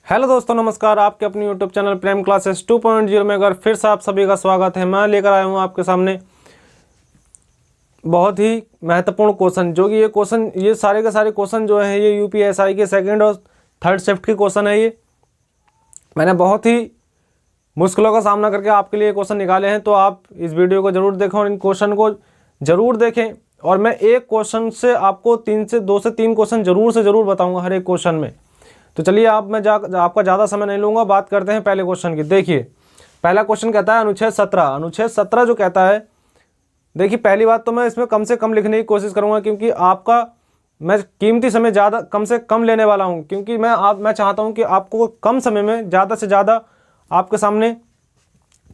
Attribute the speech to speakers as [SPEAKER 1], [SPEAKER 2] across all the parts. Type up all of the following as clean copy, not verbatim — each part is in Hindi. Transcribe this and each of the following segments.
[SPEAKER 1] हेलो दोस्तों, नमस्कार। आपके अपने यूट्यूब चैनल प्रेम क्लासेस 2.0 में अगर फिर से आप सभी का स्वागत है। मैं लेकर आया हूं आपके सामने बहुत ही महत्वपूर्ण क्वेश्चन, जो कि ये सारे के सारे क्वेश्चन जो है ये यूपीएसआई के सेकंड और थर्ड शिफ्ट के क्वेश्चन है। ये मैंने बहुत ही मुश्किलों का सामना करके आपके लिए क्वेश्चन निकाले हैं, तो आप इस वीडियो को जरूर देखें और इन क्वेश्चन को जरूर देखें। और मैं एक क्वेश्चन से आपको 2 से 3 क्वेश्चन जरूर से जरूर बताऊँगा हर एक क्वेश्चन में। तो चलिए आपका ज़्यादा समय नहीं लूँगा, बात करते हैं पहले क्वेश्चन की। देखिए, पहला क्वेश्चन कहता है अनुच्छेद 17। अनुच्छेद 17 जो कहता है, देखिए पहली बात तो मैं इसमें कम से कम लिखने की कोशिश करूँगा, क्योंकि आपका मैं कीमती समय ज़्यादा कम से कम लेने वाला हूँ, क्योंकि मैं चाहता हूँ कि आपको कम समय में ज़्यादा से ज़्यादा आपके सामने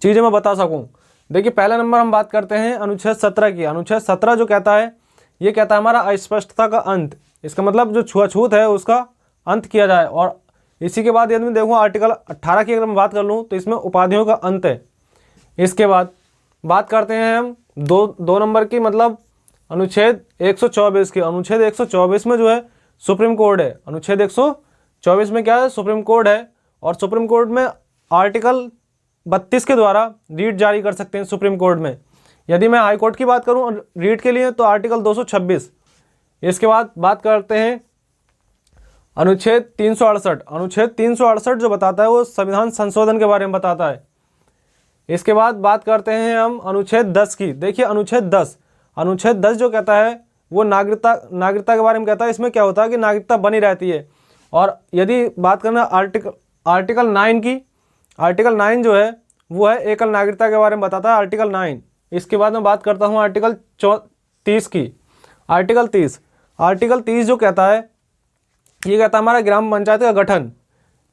[SPEAKER 1] चीज़ें मैं बता सकूँ। देखिए, पहला नंबर हम बात करते हैं अनुच्छेद 17 की। अनुच्छेद 17 जो कहता है, ये कहता है हमारा अस्पष्टता का अंत। इसका मतलब जो छुआछूत है उसका अंत किया जाए। और इसी के बाद यदि मैं देखूँ आर्टिकल 18 की अगर मैं बात कर लूँ तो इसमें उपाधियों का अंत है। इसके बाद बात करते हैं हम दो नंबर की, मतलब अनुच्छेद 124 की। अनुच्छेद 124 में जो है सुप्रीम कोर्ट है। अनुच्छेद 124 में क्या है? सुप्रीम कोर्ट है। और सुप्रीम कोर्ट में आर्टिकल 32 के द्वारा रीट जारी कर सकते हैं सुप्रीम कोर्ट में। यदि मैं हाई कोर्ट की बात करूँ रीट के लिए तो आर्टिकल 226। इसके बाद बात करते हैं अनुच्छेद 368। अनुच्छेद 368 जो बताता है वो संविधान संशोधन के बारे में बताता है। इसके बाद बात करते हैं हम अनुच्छेद 10 की। देखिए, अनुच्छेद 10 जो कहता है वो नागरिकता के बारे में कहता है। इसमें क्या होता है कि नागरिकता बनी रहती है। और यदि बात करना आर्टिकल 9 की, आर्टिकल 9 जो है वो है एकल नागरिकता के बारे में बताता है, आर्टिकल 9। इसके बाद मैं बात करता हूँ आर्टिकल 30 की। आर्टिकल 30 जो कहता है, ये कहता है हमारा ग्राम पंचायत का गठन।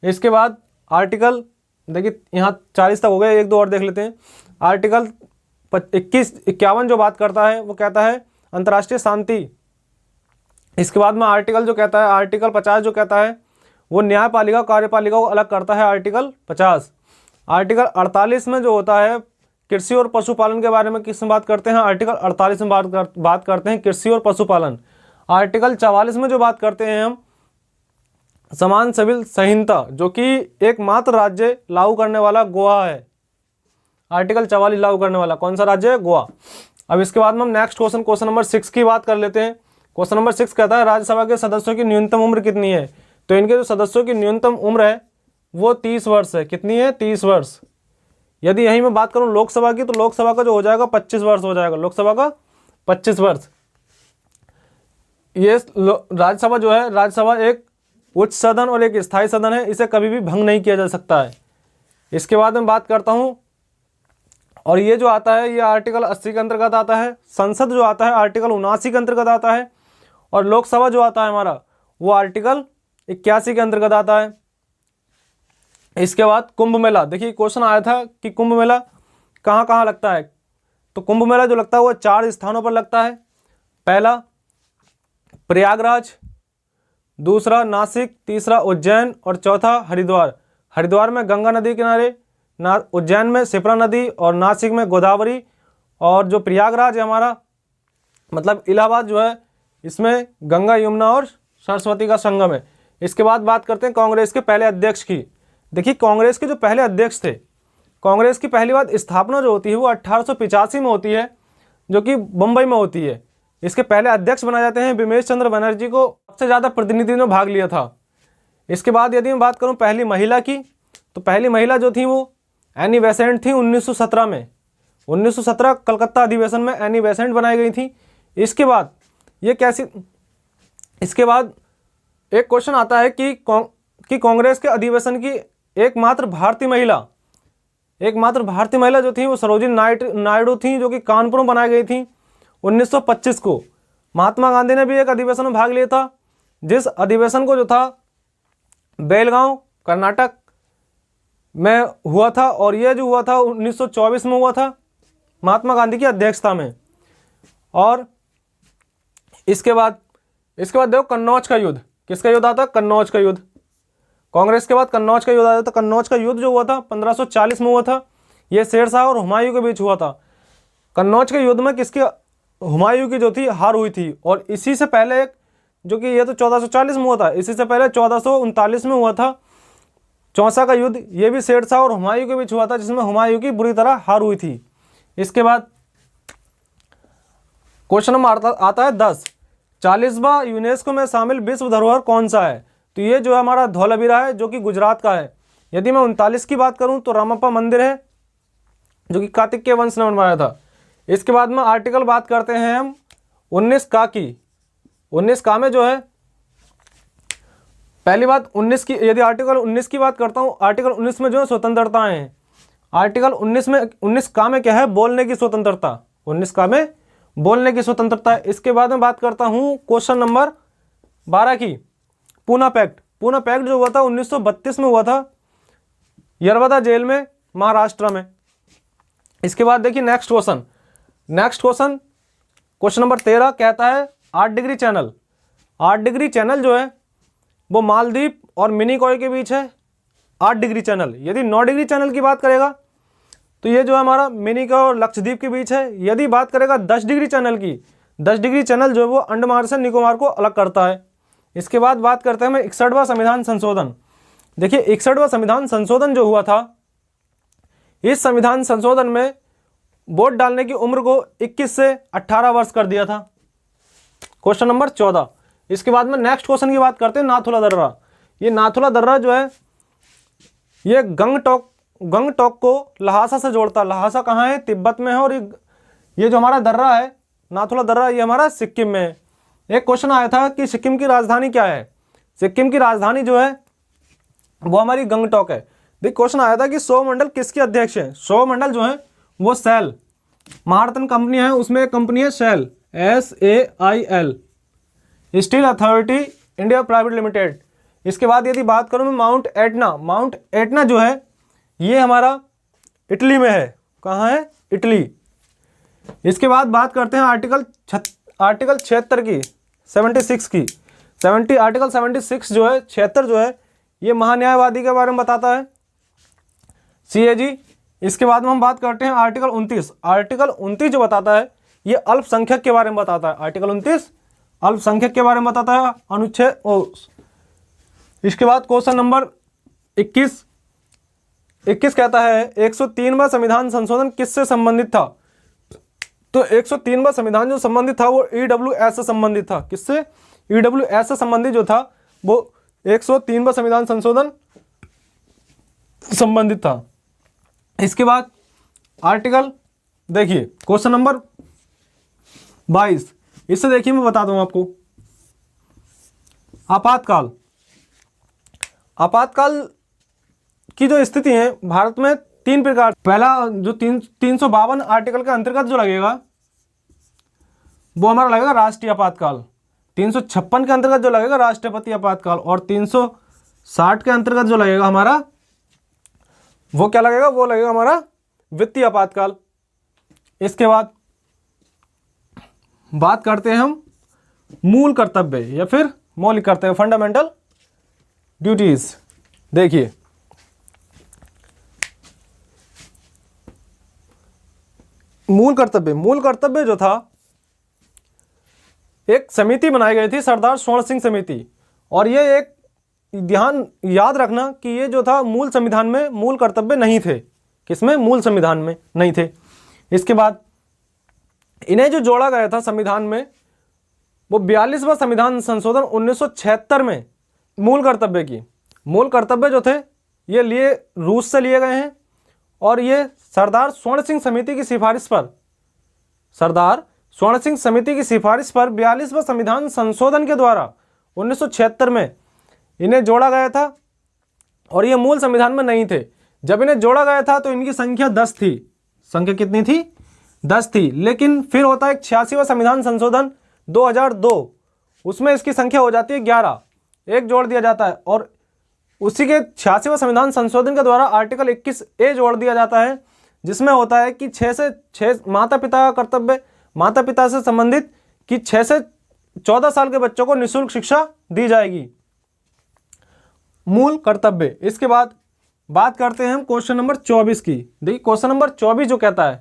[SPEAKER 1] इसके बाद आर्टिकल, देखिए यहाँ 40 तक हो गए, 1-2 और देख लेते हैं। आर्टिकल 51 जो बात करता है वो कहता है अंतर्राष्ट्रीय शांति। इसके बाद में आर्टिकल जो कहता है, आर्टिकल 50 जो कहता है वो न्यायपालिका और कार्यपालिका को अलग करता है, आर्टिकल 50। आर्टिकल 48 में जो होता है कृषि और पशुपालन के बारे में किस में बात करते हैं? आर्टिकल 48 में बात करते हैं कृषि और पशुपालन। आर्टिकल 44 में जो बात करते हैं हम समान सिविल संहिता, जो कि एकमात्र राज्य लागू करने वाला गोवा है। आर्टिकल 44 लागू करने वाला कौन सा राज्य है? गोवा। अब इसके बाद में हम नेक्स्ट क्वेश्चन नंबर 6 की बात कर लेते हैं। क्वेश्चन नंबर 6 कहता है राज्यसभा के सदस्यों की न्यूनतम उम्र कितनी है? तो इनके जो सदस्यों की न्यूनतम उम्र है वो 30 वर्ष है। कितनी है? 30 वर्ष। यदि यहीं मैं बात करूँ लोकसभा की, तो लोकसभा का जो हो जाएगा 25 वर्ष हो जाएगा। लोकसभा का 25 वर्ष। ये राज्यसभा जो है, राज्यसभा एक उच्च सदन और एक स्थायी सदन है, इसे कभी भी भंग नहीं किया जा सकता है। इसके बाद मैं बात करता हूं, और ये जो आता है ये आर्टिकल 80 के अंतर्गत आता है। संसद जो आता है आर्टिकल 79 के अंतर्गत आता है। और लोकसभा जो आता है हमारा वो आर्टिकल 81 के अंतर्गत आता है। इसके बाद कुंभ मेला। देखिए, क्वेश्चन आया था कि कुंभ मेला कहाँ कहाँ लगता है। तो कुंभ मेला जो लगता है वो 4 स्थानों पर लगता है। पहला प्रयागराज, दूसरा नासिक, तीसरा उज्जैन और चौथा हरिद्वार। हरिद्वार में गंगा नदी किनारे, उज्जैन में शिप्रा नदी और नासिक में गोदावरी। और जो प्रयागराज है हमारा, मतलब इलाहाबाद जो है, इसमें गंगा यमुना और सरस्वती का संगम है। इसके बाद बात करते हैं कांग्रेस के पहले अध्यक्ष की। देखिए, कांग्रेस के जो पहले अध्यक्ष थे, कांग्रेस की पहली बात स्थापना जो होती है वो 1885 में होती है, जो कि मुंबई में होती है। इसके पहले अध्यक्ष बनाए जाते हैं बिमेश चंद्र बनर्जी को। सबसे ज़्यादा प्रतिनिधि ने भाग लिया था। इसके बाद यदि मैं बात करूं पहली महिला की, तो पहली महिला जो थी वो एनी बेसेंट थी 1917 में। 1917 कलकत्ता अधिवेशन में एनी बेसेंट बनाई गई थी। इसके बाद ये कैसी, इसके बाद एक क्वेश्चन आता है कि कांग्रेस के अधिवेशन की एकमात्र भारतीय महिला जो थी वो सरोजिनी नायडू थी, जो कि कानपुर में बनाई गई थी 1925 को। महात्मा गांधी ने भी एक अधिवेशन में भाग लिया था, जिस अधिवेशन को जो था बेलगांव कर्नाटक में हुआ था। और ये जो हुआ था 1924 में हुआ था, महात्मा गांधी की अध्यक्षता में। और इसके बाद देखो कन्नौज का युद्ध। किसका युद्ध आता है? कन्नौज का युद्ध। कांग्रेस के बाद कन्नौज का युद्ध आता है। तो कन्नौज का युद्ध जो हुआ था 1540 में हुआ था। ये शेरशाह और हुमायूं के बीच हुआ था। कन्नौज के युद्ध में हुमायूं की जो थी हार हुई थी। और इसी से पहले एक जो कि ये तो 1440 में हुआ था, इसी से पहले 1439 में हुआ था चौसा का युद्ध, ये भी शेरशाह और हुमायूं के बीच हुआ था, जिसमें हुमायूं की बुरी तरह हार हुई थी। इसके बाद क्वेश्चन नंबर आता है 10, 40वां यूनेस्को में शामिल विश्व धरोहर कौन सा है? तो ये जो है हमारा धौलावीरा है, जो कि गुजरात का है। यदि मैं 39 की बात करूं तो रामप्पा मंदिर है, जो कि कातिकेय वंश ने बनवाया था। इसके बाद में आर्टिकल बात करते हैं हम 19 का की। 19 का में जो है, पहली बात 19 की, यदि आर्टिकल 19 की बात करता हूं, आर्टिकल 19 में जो है स्वतंत्रताएं हैं। आर्टिकल 19 में 19 का में क्या है? बोलने की स्वतंत्रता। 19 का में बोलने की स्वतंत्रता है। इसके बाद में बात करता हूं क्वेश्चन नंबर 12 की, पूना पैक्ट। पूना पैक्ट जो हुआ था 1932 में हुआ था, यरवदा जेल में, महाराष्ट्र में। इसके बाद देखिए नेक्स्ट क्वेश्चन, क्वेश्चन नंबर 13 कहता है 8 डिग्री चैनल। 8 डिग्री चैनल जो है वो मालदीव और मिनिकॉय के बीच है, 8 डिग्री चैनल। यदि 9 डिग्री चैनल की बात करेगा तो ये जो है हमारा मिनिकॉय और लक्षद्वीप के बीच है। यदि बात करेगा 10 डिग्री चैनल की, 10 डिग्री चैनल जो है वो अंडमान से निकोबार को अलग करता है। इसके बाद बात करते हैं 61वां संविधान संशोधन। देखिए 61वां संविधान संशोधन जो हुआ था, इस संविधान संशोधन में वोट डालने की उम्र को 21 से 18 वर्ष कर दिया था। Question number 14। इसके बाद में नेक्स्ट क्वेश्चन की बात करते हैं नाथुला दर्रा। ये नाथुला दर्रा जो है ये गंगटोक को लहासा से जोड़ता है। लहासा कहाँ है? तिब्बत में है। और ये जो हमारा दर्रा है नाथुला दर्रा, ये हमारा सिक्किम में है। एक क्वेश्चन आया था कि सिक्किम की राजधानी क्या है? सिक्किम की राजधानी जो है वो हमारी गंगटोक है। देखिए क्वेश्चन आया था कि सौरमंडल किसके अध्यक्ष है? सौरमंडल जो है वो सेल, महारत्न कंपनी है, उसमें एक कंपनी है SAIL, SAIL, steel authority India private limited. इसके बाद यदि बात करूं मैं माउंट एटना जो है ये हमारा इटली में है। कहाँ है? इटली। इसके बाद बात करते हैं आर्टिकल 76 की, 76 की। आर्टिकल 76 जो है 76 जो है ये महान्यायवादी के बारे में बताता है, CAG। इसके बाद में हम बात करते हैं आर्टिकल 29। आर्टिकल 29 जो बताता है ये अल्पसंख्यक के बारे में बताता है। आर्टिकल 29 अल्पसंख्यक के बारे में बताता है, अनुच्छेद। इसके बाद क्वेश्चन नंबर 21 कहता है 103वां संविधान संशोधन किससे संबंधित था? तो 103वां संविधान जो संबंधित था वो EWS से संबंधित था। किससे? EWS से संबंधित जो था वो 103वां संविधान संशोधन संबंधित था। इसके बाद आर्टिकल देखिए क्वेश्चन नंबर 22, इससे देखिए मैं बता दूं आपको, आपातकाल की जो स्थिति है भारत में 3 प्रकार। पहला जो 352 आर्टिकल के अंतर्गत जो लगेगा वो हमारा लगेगा राष्ट्रीय आपातकाल। 356 के अंतर्गत जो लगेगा राष्ट्रपति आपातकाल। और 360 के अंतर्गत जो लगेगा हमारा वो क्या लगेगा? वो लगेगा हमारा वित्तीय आपातकाल। इसके बाद बात करते हैं हम मूल कर्तव्य या फिर मौलिक कर्तव्य, फंडामेंटल ड्यूटीज। देखिए मूल कर्तव्य जो था, एक समिति बनाई गई थी, सरदार स्वर्ण सिंह समिति। और ये एक ध्यान याद रखना कि ये जो था मूल संविधान में मूल कर्तव्य नहीं थे। किसमें? मूल संविधान में नहीं थे। इसके बाद इन्हें जो जोड़ा गया था संविधान में वो 42वां संविधान संशोधन 1976 में मूल कर्तव्य जो थे ये लिए रूस से लिए गए हैं। और ये सरदार स्वर्ण सिंह समिति की सिफारिश पर 42वां संविधान संशोधन के द्वारा 1976 में इन्हें जोड़ा गया था। और ये मूल संविधान में नहीं थे। जब इन्हें जोड़ा गया था तो इनकी संख्या 10 थी। संख्या कितनी थी? 10 थी। लेकिन फिर होता है 86वां संविधान संशोधन 2002, उसमें इसकी संख्या हो जाती है 11, एक जोड़ दिया जाता है। और उसी के 86वां संविधान संशोधन के द्वारा आर्टिकल 21A जोड़ दिया जाता है, जिसमें होता है कि 6 माता पिता का कर्तव्य, माता पिता से संबंधित कि 6 से 14 साल के बच्चों को निःशुल्क शिक्षा दी जाएगी। मूल कर्तव्य। इसके बाद बात करते हैं हम क्वेश्चन नंबर 24 की। देखिए क्वेश्चन नंबर 24 जो कहता है,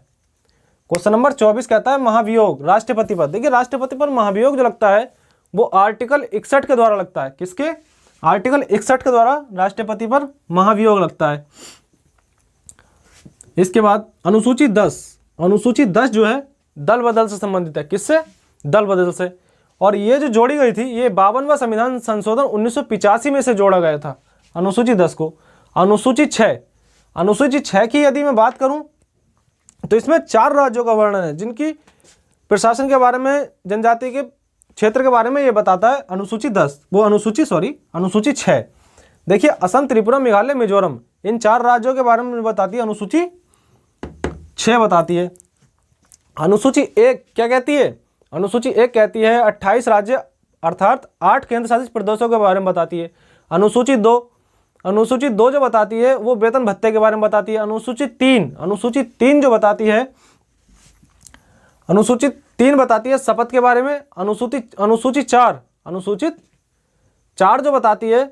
[SPEAKER 1] क्वेश्चन नंबर 24 कहता है महाभियोग राष्ट्रपति पर। देखिए राष्ट्रपति पर महाभियोग जो लगता है वो आर्टिकल 61 के द्वारा लगता है। किसके? आर्टिकल 61 के द्वारा राष्ट्रपति पर महाभियोग लगता है। इसके बाद अनुसूची 10 जो है दल बदल से संबंधित है। किससे? दल बदल से। और ये जो जोड़ी गई थी ये 52वां संविधान संशोधन 1985 में से जोड़ा गया था अनुसूची 10 को। अनुसूची 6 की यदि मैं बात करूं तो इसमें 4 राज्यों का वर्णन है जिनकी प्रशासन के बारे में, जनजाति के क्षेत्र के बारे में ये बताता है अनुसूची 6। देखिए असम, त्रिपुरा, मेघालय, मिजोरम, इन 4 राज्यों के बारे में बताती है अनुसूची 6 बताती है। अनुसूची 1 क्या कहती है? अनुसूची 1 कहती है 28 राज्य अर्थात 8 केंद्र शासित प्रदेशों के बारे में बताती है। अनुसूची 2 जो बताती है वो वेतन भत्ते के बारे में बताती है। अनुसूची 3 जो बताती है, अनुसूची 3 बताती है शपथ के बारे में। अनुसूची 4 जो बताती है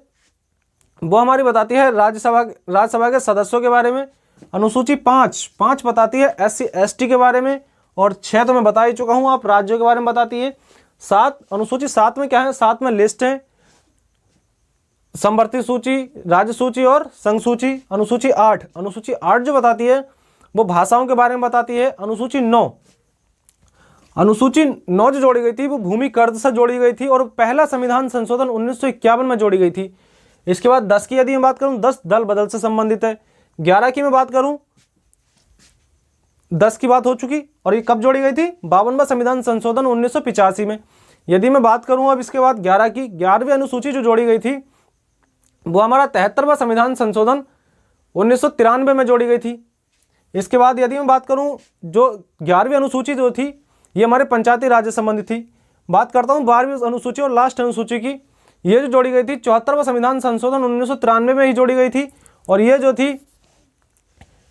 [SPEAKER 1] वो हमारी बताती है राज्यसभा के सदस्यों के बारे में। अनुसूची 5 बताती है SC ST के बारे में। और 6 तो मैं बता ही चुका हूं, आप राज्यों के बारे में बताती है। 7 अनुसूची 7 में क्या है? 7 में लिस्ट है, समवर्ती सूची, राज्य सूची और संघ सूची। अनुसूची 8 जो बताती है वो भाषाओं के बारे में बताती है। अनुसूची 9 जो जोड़ी गई थी वो भूमि कर से जोड़ी गई थी और पहला संविधान संशोधन 1951 में जोड़ी गई थी। इसके बाद 10 की यदि मैं बात करूं, 10 दल बदल से संबंधित है। 11 की मैं बात करूं, 10 की बात हो चुकी और ये कब जोड़ी गई थी? 52वां संविधान संशोधन 1985 में। यदि मैं बात करूं अब इसके बाद 11 की, 11वीं अनुसूची जो जोड़ी गई थी वो हमारा 73वां संविधान संशोधन 1993 में जोड़ी गई थी। इसके बाद यदि मैं बात करूं जो 11वीं अनुसूची जो थी ये हमारे पंचायती राज से संबंधित थी। बात करता हूं 12वीं अनुसूची और लास्ट अनुसूची की, ये जो जोड़ी गई थी 74वां संविधान संशोधन 1993 में ही जोड़ी गई थी और ये जो थी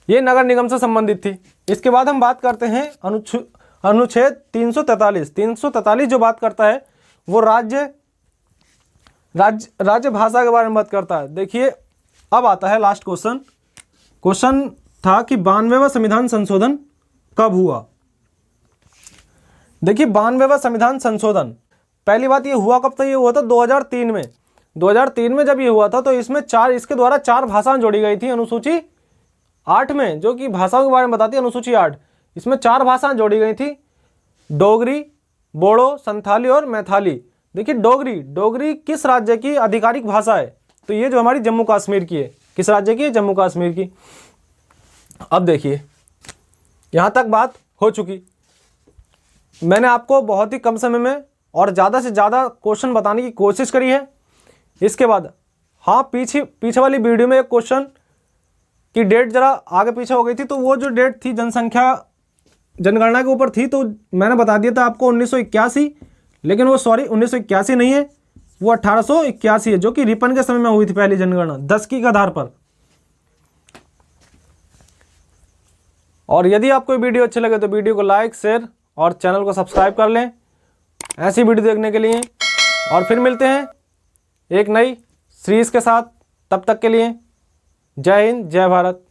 [SPEAKER 1] ये नगर निगम से संबंधित थी। इसके बाद हम बात करते हैं अनुच्छेद 343 जो बात करता है वो राज्य भाषा के बारे में बात करता है। देखिए अब आता है लास्ट क्वेश्चन था कि 92वां संविधान संशोधन कब हुआ? देखिए 92वां संविधान संशोधन, पहली बात ये हुआ कब था? ये हुआ था 2003 में। 2003 में जब ये हुआ था तो इसमें इसके द्वारा 4 भाषाएं जोड़ी गई थी अनुसूची 8 में, जो कि भाषाओं के बारे में बताती है अनुसूची 8। इसमें 4 भाषाएं जोड़ी गई थी, डोगरी, बोडो, संथाली और मैथाली। देखिए डोगरी किस राज्य की आधिकारिक भाषा है? तो ये जो हमारी जम्मू कश्मीर की है। किस राज्य की है? जम्मू कश्मीर की। अब देखिए यहाँ तक बात हो चुकी। मैंने आपको बहुत ही कम समय में और ज़्यादा से ज़्यादा क्वेश्चन बताने की कोशिश करी है। इसके बाद हाँ पीछे वाली वीडियो में एक क्वेश्चन की डेट ज़रा आगे पीछे हो गई थी, तो वो जो डेट थी जनगणना के ऊपर थी, तो मैंने बता दिया था आपको 1981, लेकिन वो 1981 नहीं है, वो 1881 है, जो कि रिपन के समय में हुई थी पहली जनगणना 10 की आधार पर। और यदि आपको वीडियो अच्छे लगे तो वीडियो को लाइक, शेयर और चैनल को सब्सक्राइब कर लें ऐसी वीडियो देखने के लिए। और फिर मिलते हैं एक नई सीरीज़ के साथ, तब तक के लिए जय हिंद, जय भारत।